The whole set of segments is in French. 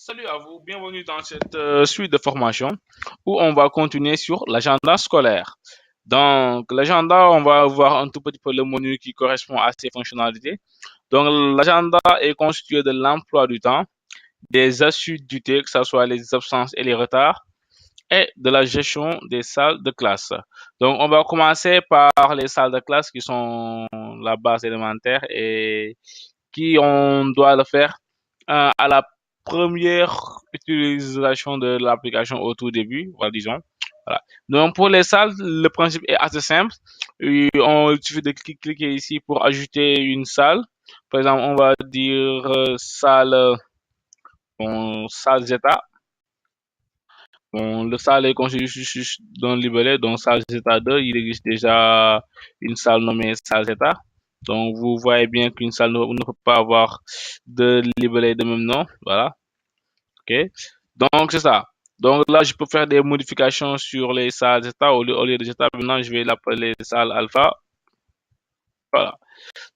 Salut à vous, bienvenue dans cette suite de formation où on va continuer sur l'agenda scolaire. Donc, l'agenda, on va voir un tout petit peu le menu qui correspond à ces fonctionnalités. Donc, l'agenda est constitué de l'emploi du temps, des assiduités, que ce soit les absences et les retards, et de la gestion des salles de classe. Donc, on va commencer par les salles de classe qui sont la base élémentaire et qui on doit le faire à la première utilisation de l'application au tout début, voilà, disons. Voilà. Donc pour les salles, le principe est assez simple. Il suffit de cliquer ici pour ajouter une salle. Par exemple, on va dire salle Zeta. Bon, le salle est constitué juste d'un libellé, donc salle Zeta 2, il existe déjà une salle nommée salle Zeta. Donc vous voyez bien qu'une salle ne peut pas avoir de libellé de même nom. Voilà. OK? Donc c'est ça. Donc là, je peux faire des modifications sur les salles Zeta. Au lieu de Zeta, maintenant je vais l'appeler salle Alpha. Voilà.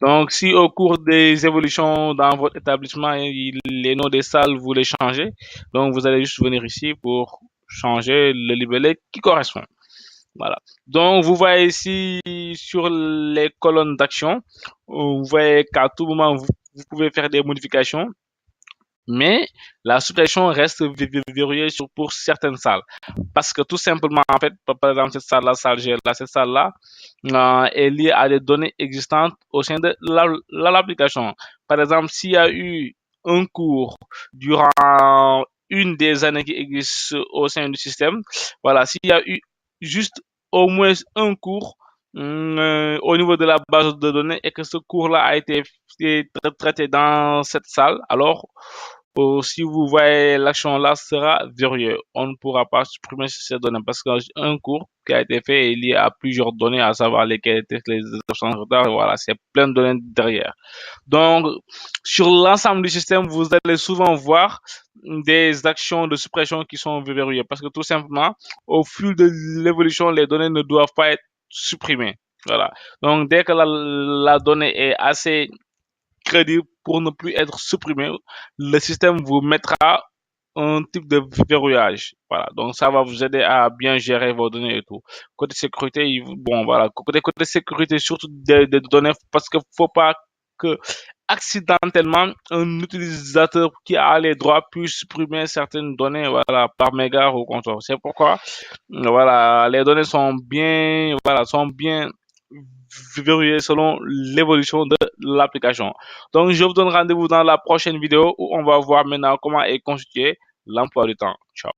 Donc, si au cours des évolutions dans votre établissement, les noms des salles, vous les changez, donc vous allez juste venir ici pour changer le libellé qui correspond. Voilà. Donc, vous voyez ici sur les colonnes d'action, vous voyez qu'à tout moment, vous pouvez faire des modifications, mais la suppression reste verrouillée pour certaines salles. Parce que tout simplement, en fait, par exemple, cette salle-là, salle G, là, cette salle-là, est liée à des données existantes au sein de l'application. Par exemple, s'il y a eu un cours durant une des années qui existent au sein du système, voilà, s'il y a eu juste au moins un cours au niveau de la base de données et que ce cours-là a été traité dans cette salle, alors si vous voyez l'action là sera verrouillée. On ne pourra pas supprimer ces données parce qu'un cours qui a été fait est lié à plusieurs données, à savoir lesquelles étaient les absences de retard. Voilà, c'est plein de données derrière. Donc, sur l'ensemble du système, vous allez souvent voir des actions de suppression qui sont verrouillées parce que tout simplement, au fil de l'évolution, les données ne doivent pas être supprimées. Voilà. Donc, dès que la donnée est assez crédible pour ne plus être supprimé, le système vous mettra un type de verrouillage. Voilà. Donc, ça va vous aider à bien gérer vos données et tout. Côté sécurité, bon, voilà. Côté sécurité, surtout des données, parce qu'il faut pas que accidentellement un utilisateur qui a les droits puisse supprimer certaines données, voilà, par mégarde ou consort. C'est pourquoi, voilà, les données sont bien verrouillées selon l'évolution de l'application. Donc, je vous donne rendez-vous dans la prochaine vidéo où on va voir maintenant comment est constitué l'emploi du temps. Ciao.